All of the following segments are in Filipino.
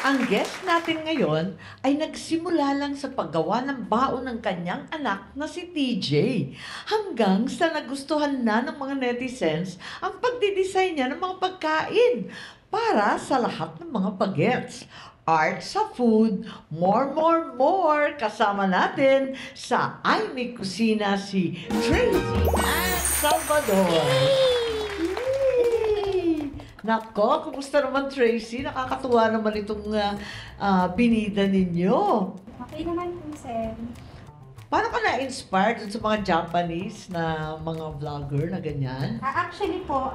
Ang guest natin ngayon ay nagsimula lang sa paggawa ng baon ng kanyang anak na si TJ. Hanggang sa nagustuhan na ng mga netizens ang pagdidesign niya ng mga pagkain para sa lahat ng mga bagets. Art sa food, more. Kasama natin sa Ay May Kusina si Tracy Ann Salvador. Yay! Nako, kumusta naman Tracy? Nakakatuwa naman itong binida ninyo. Okay naman po, sir. Paano ka na-inspired dun sa mga Japanese na mga vlogger na ganyan? Actually po,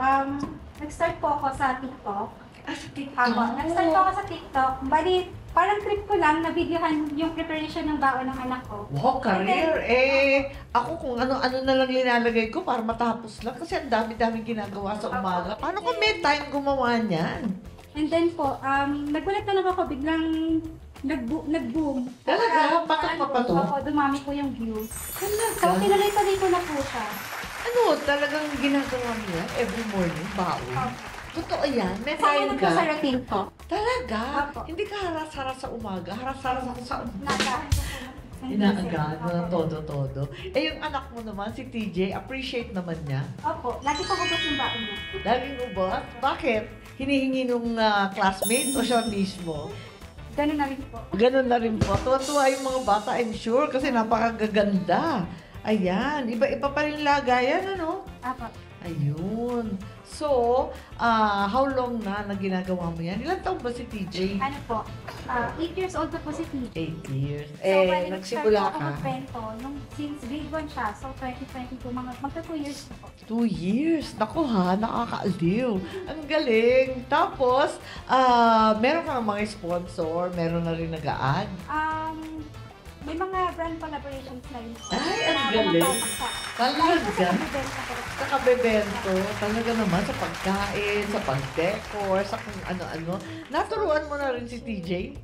nag-start po ako sa TikTok. Sa Nag-start po ako sa TikTok. Bali, parang trip ko lang na videohan yung preparation ng baon ng anak ko. Wow, career! Ako kung ano-ano na lang linalagay ko para matapos lang kasi ang dami-daming ginagawa sa umaga. Paano kung may time gumawa niyan? And then po, nagulat na lang ako, biglang nag-boom. Talaga? Patok pa to? Ako, dumami po yung views. Talaga? So, tinuloy-tuloy ko na po siya. Ano, talagang ginagawa niya every morning, baon? Totoo yan? May Kasama na time po ka? sa routine ko. Talaga? Opo. Hindi ka haras-haras sa umaga? Haras-haras ako sa umaga? Nagahan ko po. Inaagad, todo-todo. Yung anak mo naman, si TJ, appreciate naman niya. Opo, lagi ko ubos yung baon niya. Laging ubot? Bakit? Hinihingi nung classmate o siya mismo? Ganun na rin po. Ganun na rin po. Tuwa-tuwa yung mga bata, I'm sure, kasi napakagaganda. Ayan, iba-iba pa rin lagayan, ano? Opo. Ayun. So, how long na ginagawa mo yan? Ilang taon ba si TJ? Ano po, 8 years old na po si TJ. 8 years. Bali, Nagsimula nag-start po ka? ako magbento since grade 1 siya. So, 2022, magka 2 years na po. 2 years. Naku ha, nakakaaliw. Ang galing. Tapos, meron ka ng mga sponsor, meron na rin nag-a-add. May mga brand collaborations na rin po. Ay, ang Na galing. pumapatak. Talaga? Dahil po sa pagbibenta ko. Sa kabebento, talaga naman sa pagkain, sa pag-decor, sa kung ano-ano. Naturuan mo na rin si TJ?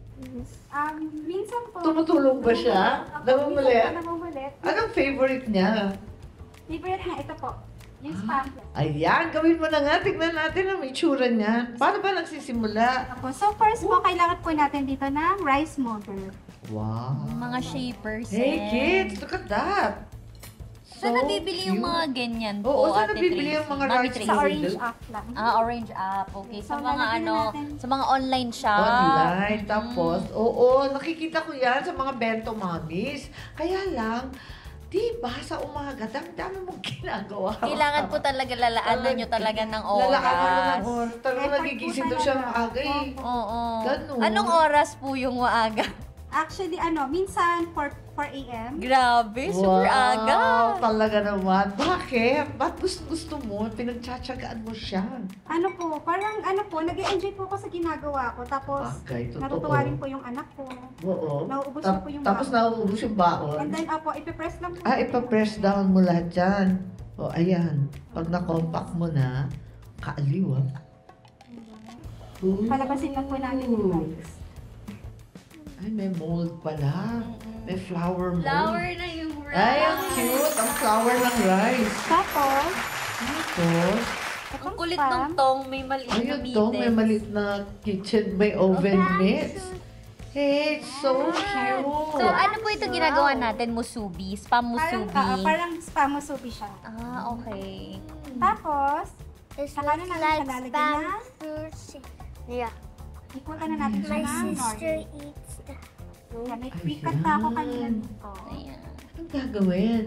Minsan po. Tumutulong ba siya? Namumulit? Minsan po namumulit. Anong favorite niya? Favorite na ito po. Yung spam. Ayan, gawin mo na nga. Tignan natin ang itsura niya. Paano ba nagsisimula? So first po, kailangan po natin dito ng rice molder. Wow. Mga shapers. Hey kids, look at that. Saan nabibili yung mga ganyan po, Oo, saan Ate nabibili Tracy? yung mga Mami rice Tracy? Sa molder? orange app lang. Orange app. Okay. Sa So, mga lalagyan na natin. sa mga online shop. Online. Tapos, oo, nakikita ko yan sa mga bento mommies. Kaya lang, diba, sa umaga, dami mong ginagawa. Kailangan po talaga lalaanan nyo talaga ng oras. Lalaanan mo ng oras. Talagang Effort po nagigising doon siya talaga. maaga eh. Oo. Ganun. Anong oras po yung maaga? Actually, minsan 4 a.m. Grabe, super aga. Wow, talaga naman. Bakit? Ba't gusto mo? Pinagtsatsagaan mo siya. Nag-enjoy po ako sa ginagawa ko. Tapos, Okay, totoo. natutuwa rin po yung anak ko. Oo. Nauubos na po yung Tapos baon. nauubos yung baon. And then, ipipress lang po. Ipa-press down mo lahat dyan. O, ayan. Pag na-compact mo na, kaaliw ah. Ooh. Palabasin lang po natin yung rice. Ay, may mold pala. May flower mold. Flower na yung rice. Ay, ang cute. Ang flower ng rice. Tapos, Tapos, Ang kulit ng tong, may maliit na ayun to, may maliit na kitchen, may oven mitts. Hey, it's so cute. So, ano po ito ginagawa natin? Musubi? Spam musubi? parang spam musubi siya. Okay. Tapos, This saka na looks natin like siya lalagyan spam na. sushi. Yeah. Ikutan na natin siya My ng sister nori. eats that. Yan, may pre-cut na ako kanina dito. Ayan. Anong gagawin?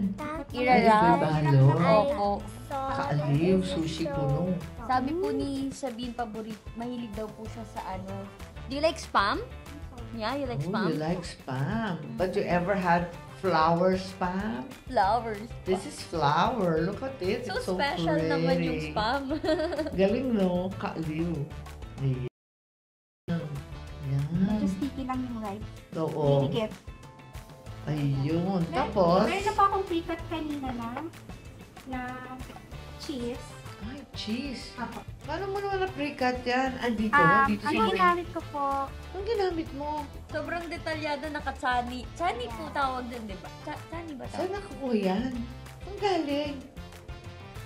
Irarap. Balo. Opo. Kaaliw, sushi puno. Sabi po ni Sabine Paborit, mahilig daw po siya sa ano. Do you like spam? Yeah, you like Oh, spam? you like spam. But you ever had flower spam? Flowers. This is flower. Look at it. So It's so special pretty. naman yung spam. Galing no? Kaaliw. Ayan. Medyo Yan. sticky lang yung rice. Oo. Dikit. Ayun. Tapos, Meron na pa akong pre-cut kanina na cheese. ay, cheese. Apo. Paano mo naman na-pre-cut yan? Dito? Dito Ang sa ginamit ko po, Anong ginamit mo? Sobrang detalyado naka-chani. Chani po tawag dun, di ba? Chani ba Saan tawag? nakukuha yan? Ang galing.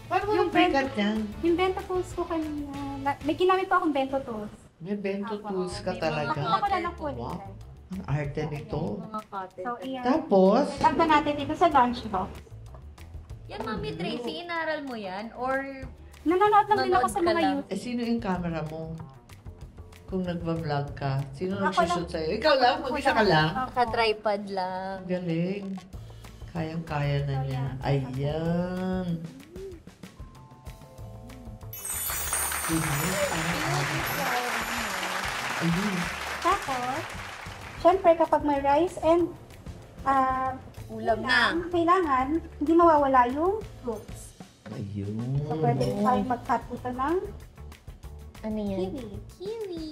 Paano mo Yung na-pre-cut yan? yung bento toast ko kanina, may ginamit pa akong bento toast. May bento Apo. tools ka May talaga. Ako na lang po. Wow. Ang arte nito. Mga cutter. So, iyan. Tapos, Tagda natin dito sa lunchbox. Yan, Mami Tracy, inaral mo yan? Or Nanonood lang din ako Nanonood sa ka mga lang? YouTube. sino yung camera mo? Kung nagbablog ka, sino Ako nagsushoot sa'yo? Ikaw lang? Mag-isa ka lang? Opo. naka-tripod lang? Galing. Kayang-kaya na niya. Ayan. Ayun. Tapos, syempre kapag may rice and Ulam na. kailangan, hindi mawawala yung fruits. Ayun. So, pwede tayo mag-cut ito ng Ano yan? kiwi. Kiwi.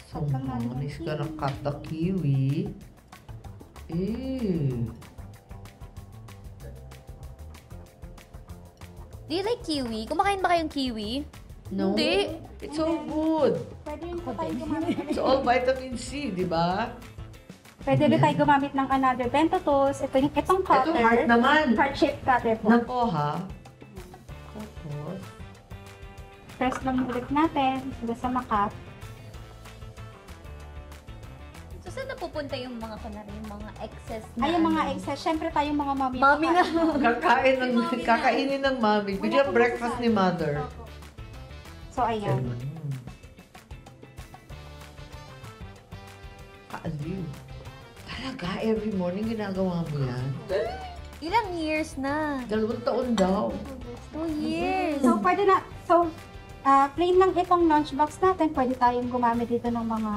So, manis ka ng kata kiwi. Eh. Do you like kiwi? Kumakain ba kayong kiwi? No? Hindi. It's so good. Pwede rin po tayo gumamit. It's all vitamin C, di ba? Pwede rin tayo gumamit ng another bento tools. Itong Ito, cutter. heart naman. Heart-shaped cutter po. Nako ha. Tapos, Press lang ulit natin. Hanggang sa makat. So, saan napupunta yung mga kanari, yung mga excess na? Ay, yung mga ano? excess. Syempre tayong mga mami. Mami nga. kakainin ng mami. Bigyan breakfast ni mother. So, ayan. Kaaliw. Talaga, every morning ginagawa mo yan? Ilang years na? 2 taon daw. 2 years. So, pwede na. So, plain lang itong lunchbox natin. Pwede tayong gumamit dito ng mga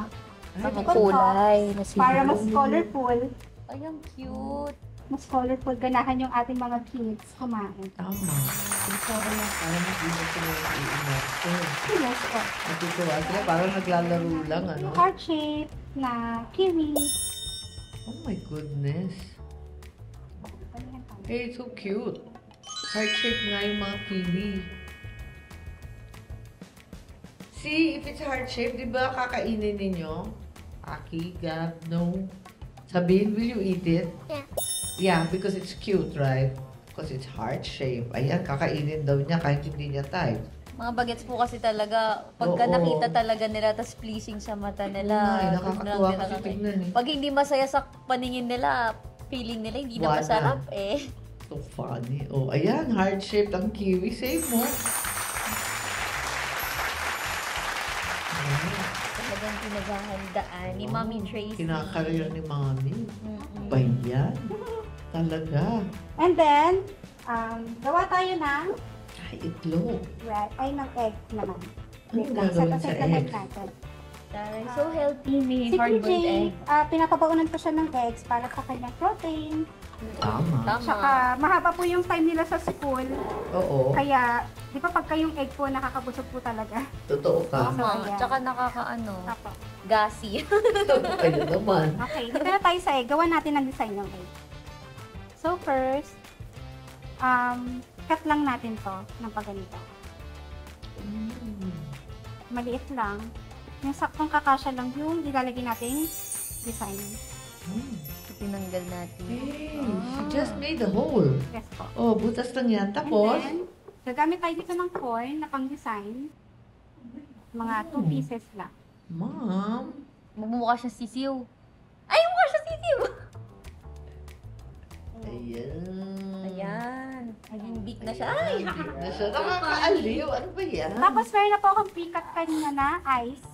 Mga Ito, kulay. para mas colorful. Ay, ang cute. Mas colorful. Ganahan yung ating mga kids kumain. Tama. Parang nakita sila yung iingat ko. Yes, po. Natutuwa sila, parang naglalaro lang, ano? Yung heart shape na kiwi. Oh my goodness. Hey, it's so cute. Heart-shape nga yung mga kiwi. See, if it's heart-shape, di ba kakainin ninyo? Aki, Gab, no? Sabihin, will you eat it? Yeah. Yeah, because it's cute, right? Because it's heart-shape. Ayan, kakainin daw niya kahit hindi niya type. Mga bagets po kasi talaga, pagka Oo. nakita talaga nila, tas pleasing sa mata nila. Ay, gusto nakakatuwa lang nila kasi kakain. tignan eh. Pag hindi masaya sa paningin nila, feeling nila hindi na Wala. masarap eh. So funny. Oh, ayan, heart-shaped ang kiwi. Save mo. Ayan. Talagang pinaghahandaan ni Mami Tracy. Kinakarir ni Mami. Mm-mm. Ba yan? Talaga. And then, gawa tayo ng Ay, itlog. ng egg naman. Ano gagawin sa egg? natin. Taray, so healthy, may Si hard-boiled TJ, egg. pinapabaunan ko siya ng eggs para sa kanyang protein. Tama. Tsaka, Tama. mahaba po yung time nila sa school. Oo. Kaya, di ba pagka yung egg po, nakakabusog po talaga. Totoo ka. Tama. ayan. Tsaka nakakaano, Apo. gassy. Kayo naman. Okay, dito na tayo sa egg. Gawa natin ang design ng egg. So first, cut lang natin to ng pagganito. Maliit lang. Yung saktong kakasya lang yung ilalagay nating design. Tinanggal natin. Hey, she just made the hole. Yes po. Oh, butas lang yan. Tapos, And then, gagamit tayo dito ng coin na pang-design. Mga 2 pieces lang. Mom, Magmumukha siya sisiw. Ay, mukha siya sisiw! ayan. Ayan. Naging big na siya. Ayan, Ay! big na siya. Nakakaaliw. Ano ba yan? Tapos meron na po akong pikat kanina na ice.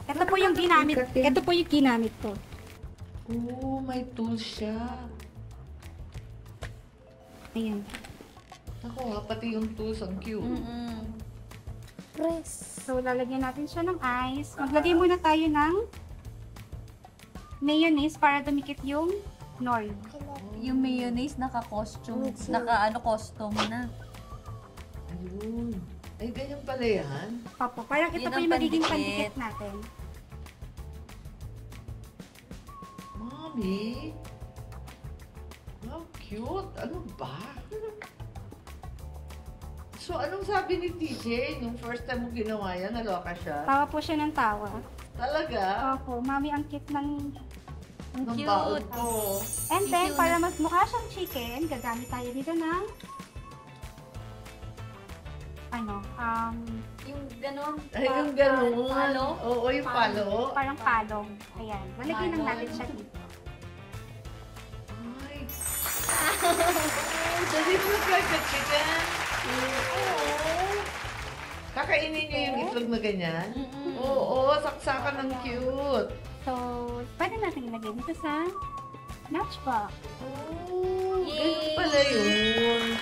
Ito po yung ginamit. Ito po yung ginamit ko. Oh, may tools siya. Ayan. Ako ha, pati yung tools ang cute. Mm-mm. Press. So, lalagyan natin siya ng ice. Maglagay muna tayo ng mayonnaise para dumikit yung nori. Yung mayonnaise naka-costume, costume na. Ayun. Ay, ganyan pala yan. Papo, parang ito Yun po ang yung magiging pandikit. pandikit natin. Mommy. How cute. Ano ba? So, anong sabi ni TJ nung first time mo ginawa yan? Naloka siya? Tawa po siya ng tawa. Talaga? Opo, mami, ang cute ng... Ang Nung cute. baon ko. And then, Cute para mas mukha siyang chicken, gagamit tayo dito ng Yung ganon. Ay, yung gano'n. Palo? Oo, yung palo. parang palong. Ayan. Lalagyan lang natin siya dito. Ay. Does it look like a chicken? Oo. Kakainin niyo yung itlog na ganyan? Oo, saksakan ng cute. So, pwede natin ilagay dito sa matchbox. Oh, ganun Yay! pala yun.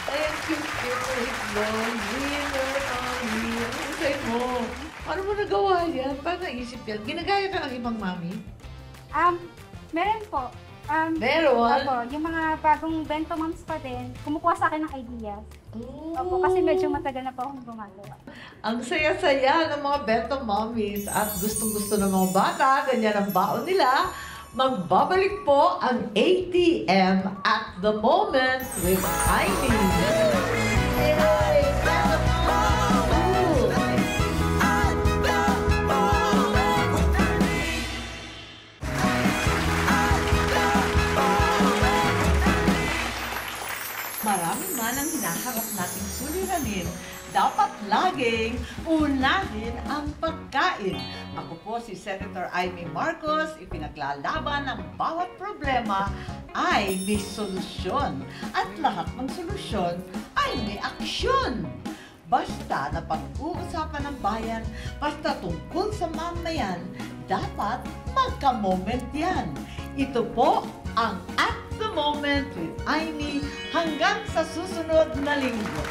Ay, ang cute-cute na itlog. Winner, mommy. Ano sa'yo mo? Paano mo nagawa yan? Paano naisip yan? Ginagaya ka ng ibang mami? Meron po. Meron? Opo, yung mga bagong bento moms pa din, kumukuha sa akin ng ideas. Oh. Opo, kasi medyo matagal na po akong gumagawa. Ang saya-saya ng mga beto mommies at gustong-gusto ng mga bata, ganyan ang baon nila. Magbabalik po ang ATM at the moment with Ivy. Yay! Beto Mom! Marami man ang hinaharap nating suliranin, dapat laging unahin ang pagkain. Ako po si Senator Amy Marcos, ipinaglalaban ng bawat problema ay may solusyon. At lahat ng solusyon ay may aksyon. Basta na pag-uusapan ng bayan, basta tungkol sa mamayan, dapat magka-moment yan. Ito po ang At the Moment with Amy hanggang sa susunod na linggo.